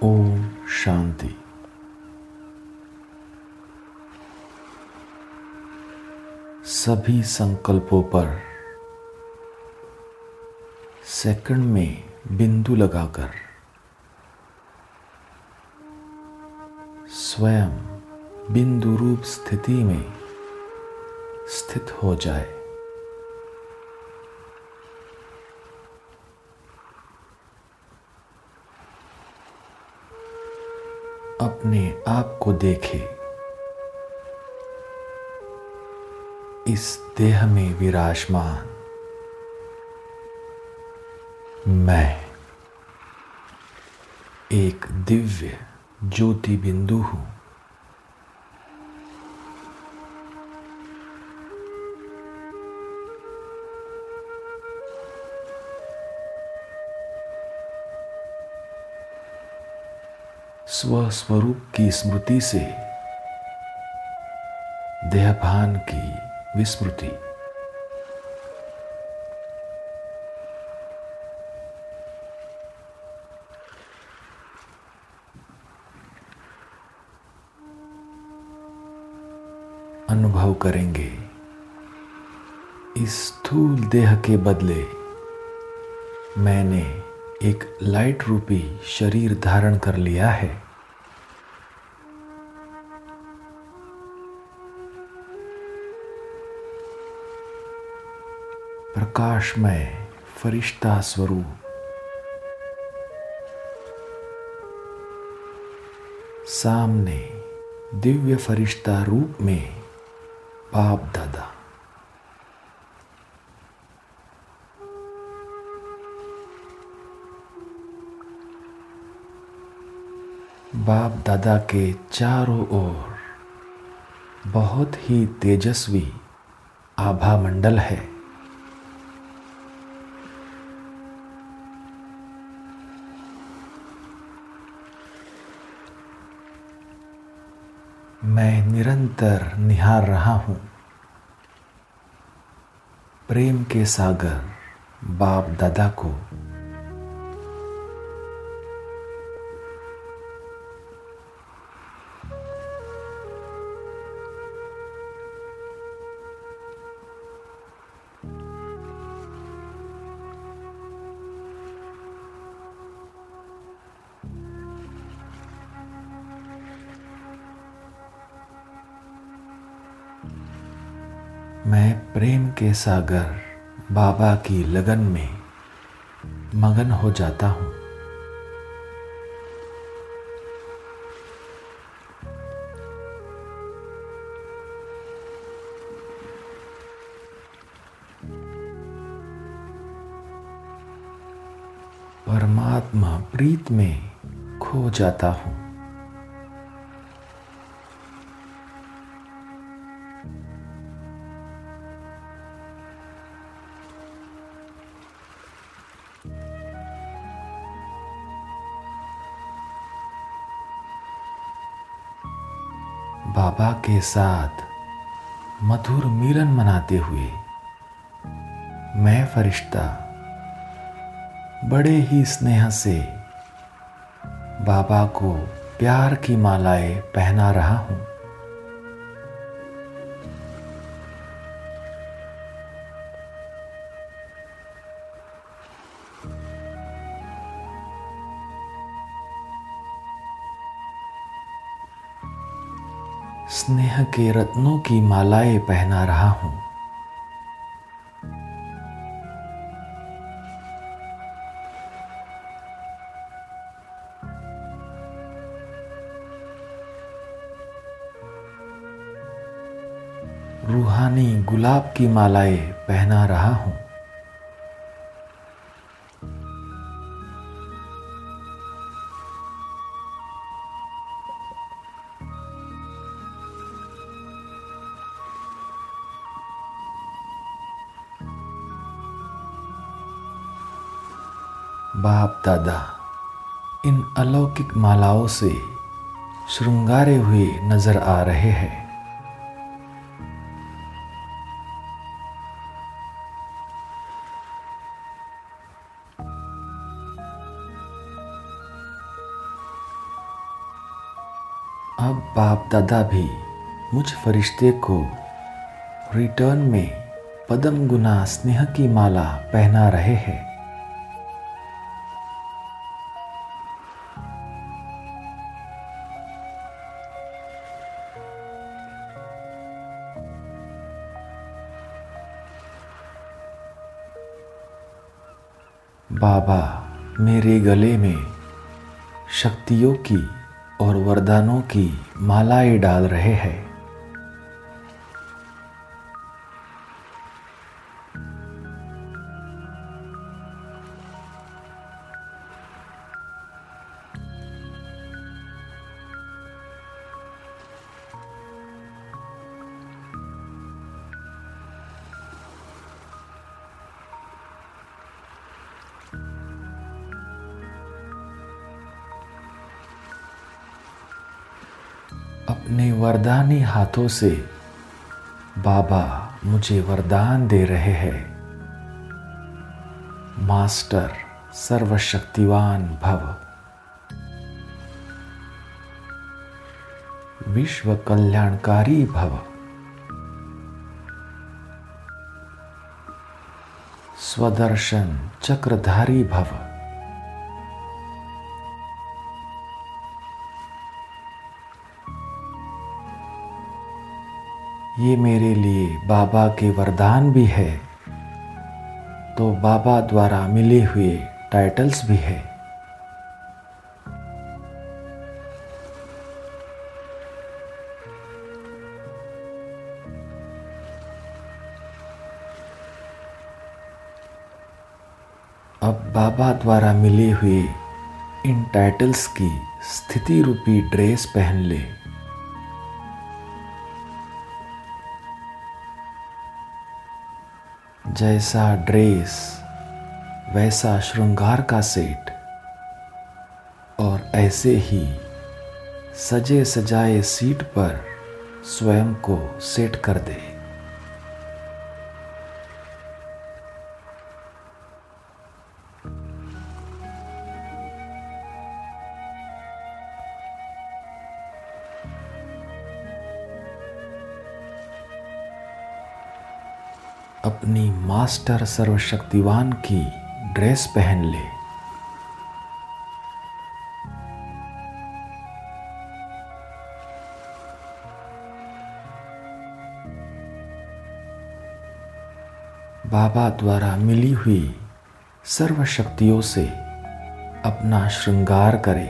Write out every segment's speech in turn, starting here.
ओम शांति। सभी संकल्पों पर सेकंड में बिंदु लगाकर स्वयं बिंदु रूप स्थिति में स्थित हो जाए। अपने आप को देखे। इस देह में विराजमान मैं एक दिव्य ज्योति बिंदु हूं। स्वस्वरूप की स्मृति से देहभान की विस्मृति। अनुभव करेंगे इस स्थूल देह के बदले मैंने एक लाइट रूपी शरीर धारण कर लिया है। प्रकाशमय फरिश्ता स्वरूप सामने दिव्य फरिश्ता रूप में बाप दादा। बाप दादा के चारों ओर बहुत ही तेजस्वी आभा मंडल है। मैं निरंतर निहार रहा हूं प्रेम के सागर बाप दादा को। मैं प्रेम के सागर बाबा की लगन में मगन हो जाता हूं। परमात्मा प्रीत में खो जाता हूं। बाबा के साथ मधुर मिलन मनाते हुए मैं फरिश्ता बड़े ही स्नेह से बाबा को प्यार की मालाएं पहना रहा हूं। स्नेह के रत्नों की मालाएं पहना रहा हूं। रूहानी गुलाब की मालाएं पहना रहा हूं। बाप दादा इन अलौकिक मालाओं से श्रृंगारे हुए नजर आ रहे हैं। अब बाप दादा भी मुझ फरिश्ते को रिटर्न में पद्म गुना स्नेह की माला पहना रहे हैं। बाबा मेरे गले में शक्तियों की और वरदानों की मालाएं डाल रहे हैं। अपने वरदानी हाथों से बाबा मुझे वरदान दे रहे हैं। मास्टर सर्वशक्तिवान भव, विश्व कल्याणकारी भव, स्वदर्शन चक्रधारी भव। ये मेरे लिए बाबा के वरदान भी है, तो बाबा द्वारा मिले हुए टाइटल्स भी है। अब बाबा द्वारा मिले हुए इन टाइटल्स की स्थिति रूपी ड्रेस पहन ले। जैसा ड्रेस वैसा श्रृंगार का सेट, और ऐसे ही सजे सजाए सीट पर स्वयं को सेट कर दे। अपनी मास्टर सर्वशक्तिवान की ड्रेस पहन ले। बाबा द्वारा मिली हुई सर्व शक्तियों से अपना श्रृंगार करे।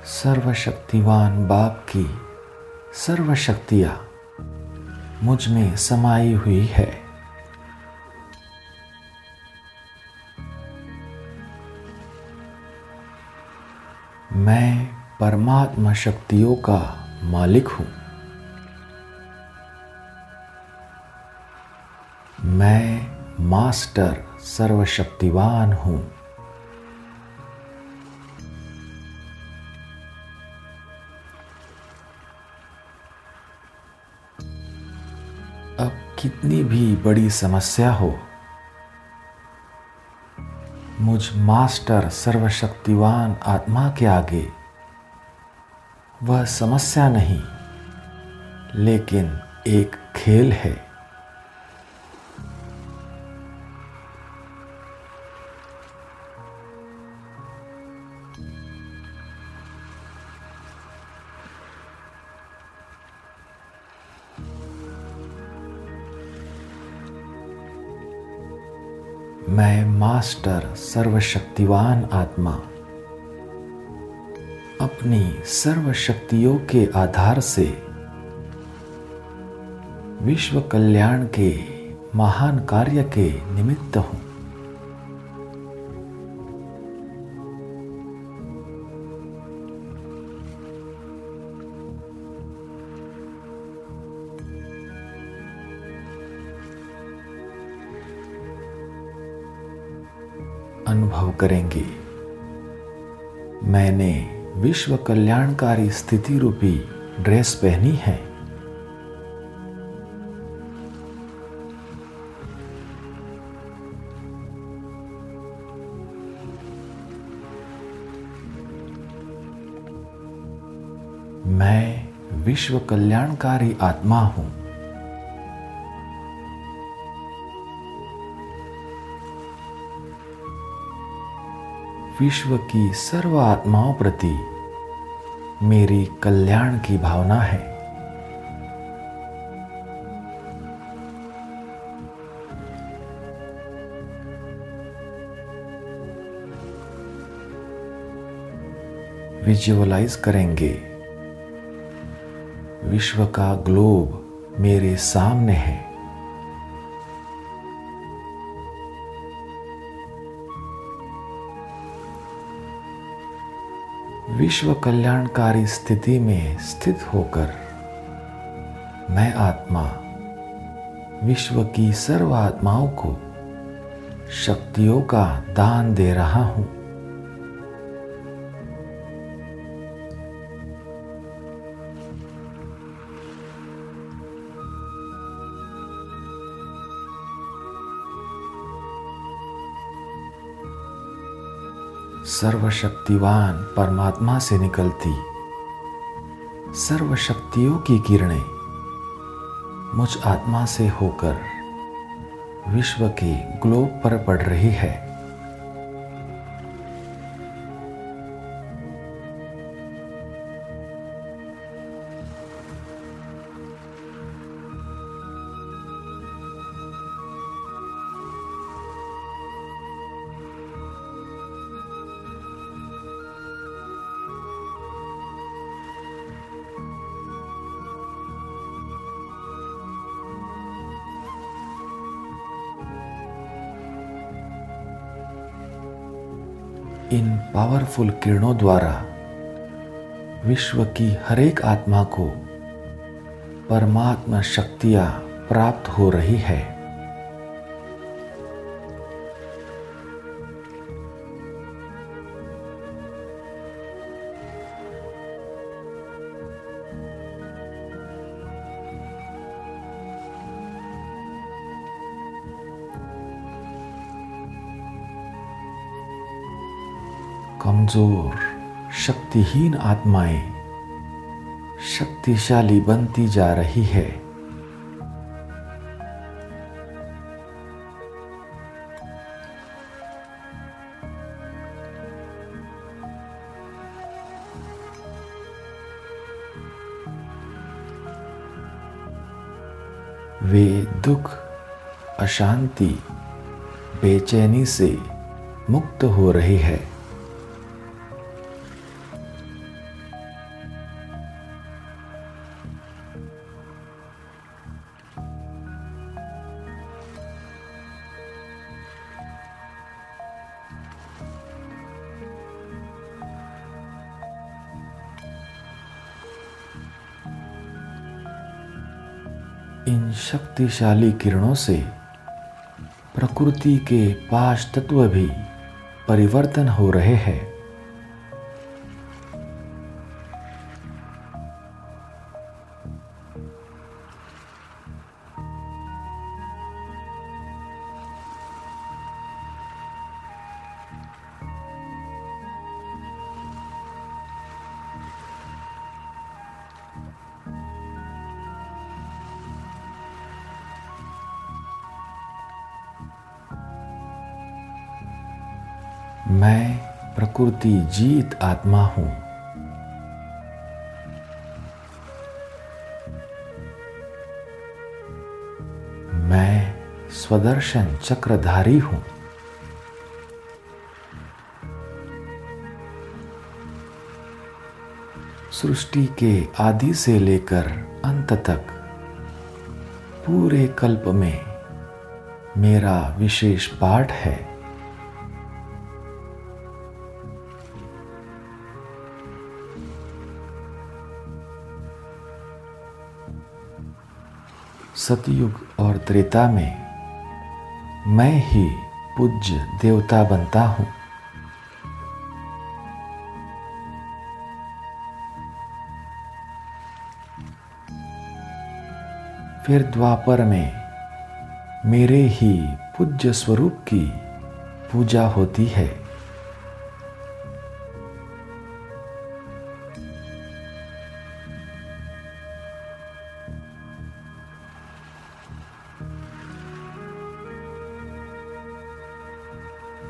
सर्वशक्तिवान बाप की सर्व शक्तियाँ मुझ में समाई हुई है। मैं परमात्मा शक्तियों का मालिक हूँ। मैं मास्टर सर्वशक्तिवान हूँ। अब कितनी भी बड़ी समस्या हो, मुझ मास्टर सर्वशक्तिवान आत्मा के आगे वह समस्या नहीं, लेकिन एक खेल है। मैं मास्टर सर्वशक्तिवान आत्मा अपनी सर्व शक्तियों के आधार से विश्व कल्याण के महान कार्य के निमित्त हूं। अनुभव करेंगे, मैंने विश्व कल्याणकारी स्थिति रूपी ड्रेस पहनी है। मैं विश्व कल्याणकारी आत्मा हूं। विश्व की सर्व आत्माओं प्रति मेरी कल्याण की भावना है। विजुअलाइज करेंगे, विश्व का ग्लोब मेरे सामने है। विश्व कल्याणकारी स्थिति में स्थित होकर मैं आत्मा विश्व की सर्व आत्माओं को शक्तियों का दान दे रहा हूं। सर्वशक्तिवान परमात्मा से निकलती सर्व शक्तियों की किरणें मुझ आत्मा से होकर विश्व के ग्लोब पर पड़ रही है। इन पावरफुल किरणों द्वारा विश्व की हर एक आत्मा को परमात्मा शक्तियां प्राप्त हो रही है। कमजोर शक्तिहीन आत्माएं शक्तिशाली बनती जा रही है। वे दुख, अशांति, बेचैनी से मुक्त हो रही है। इन शक्तिशाली किरणों से प्रकृति के 5 तत्व भी परिवर्तन हो रहे हैं। मैं प्रकृति जीत आत्मा हूं। मैं स्वदर्शन चक्रधारी हूं। सृष्टि के आदि से लेकर अंत तक पूरे कल्प में मेरा विशेष पाठ है। सतयुग और त्रेता में मैं ही पूज्य देवता बनता हूँ। फिर द्वापर में मेरे ही पूज्य स्वरूप की पूजा होती है।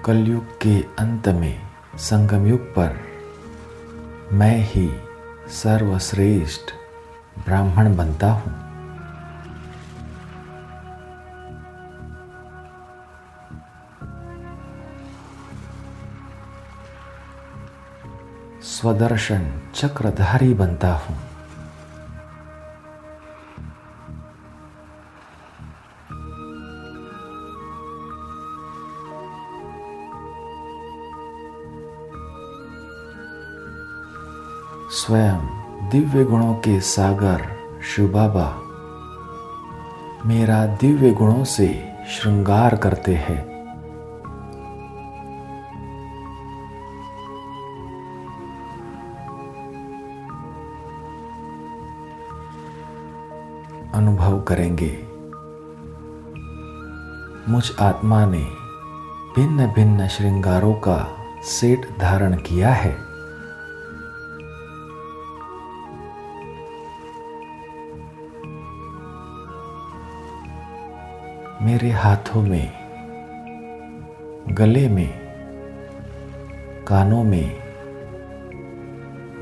कलयुग के अंत में संगम युग पर मैं ही सर्वश्रेष्ठ ब्राह्मण बनता हूँ। स्वदर्शन चक्रधारी बनता हूँ। स्वयं दिव्य गुणों के सागर शिव बाबा मेरा दिव्य गुणों से श्रृंगार करते हैं। अनुभव करेंगे मुझ आत्मा ने भिन्न भिन्न श्रृंगारों का सेट धारण किया है। मेरे हाथों में, गले में, कानों में,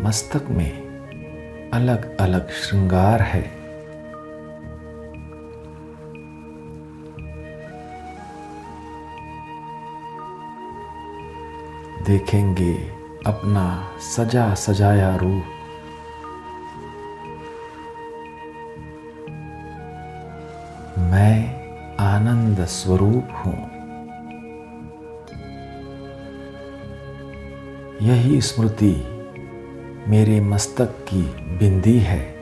मस्तक में अलग अलग श्रृंगार है। देखेंगे अपना सजा सजाया रूप। मैं आनंद स्वरूप हूँ। यही स्मृति मेरे मस्तक की बिंदी है।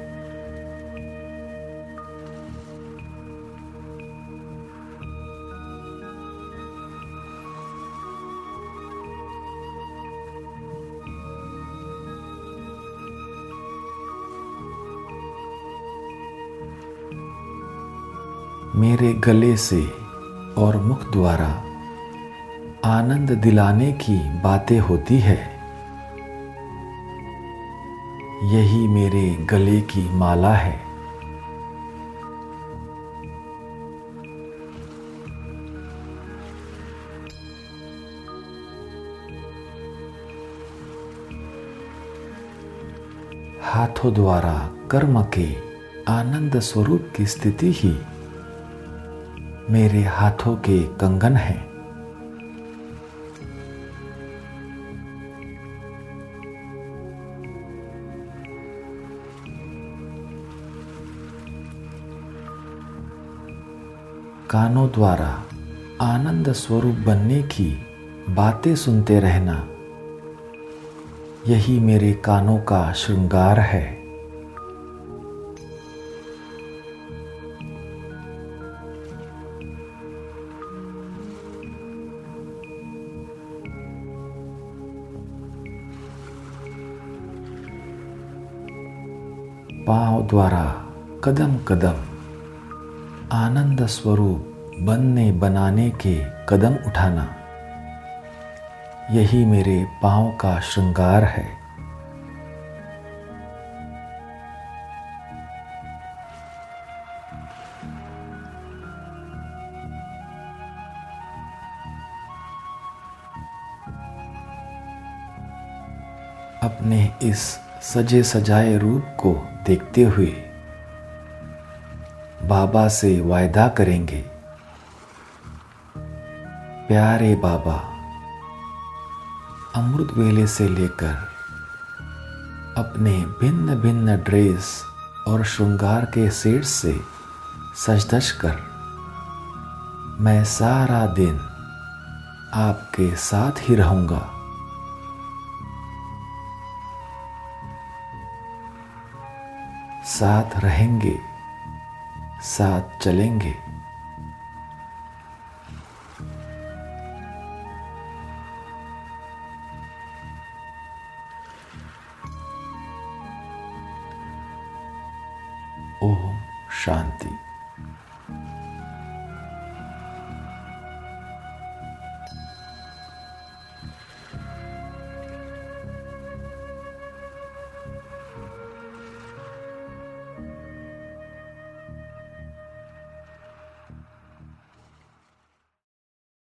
मेरे गले से और मुख द्वारा आनंद दिलाने की बातें होती है। यही मेरे गले की माला है। हाथों द्वारा कर्म के आनंद स्वरूप की स्थिति ही मेरे हाथों के कंगन हैं। कानों द्वारा आनंद स्वरूप बनने की बातें सुनते रहना, यही मेरे कानों का श्रृंगार है। पांव द्वारा कदम कदम आनंद स्वरूप बनने बनाने के कदम उठाना, यही मेरे पांव का श्रृंगार है। अपने इस सजे सजाए रूप को देखते हुए बाबा से वायदा करेंगे, प्यारे बाबा, अमृत वेले से लेकर अपने भिन्न भिन्न ड्रेस और श्रृंगार के सेट से सज धज कर मैं सारा दिन आपके साथ ही रहूंगा। साथ रहेंगे, साथ चलेंगे। ओम शांति।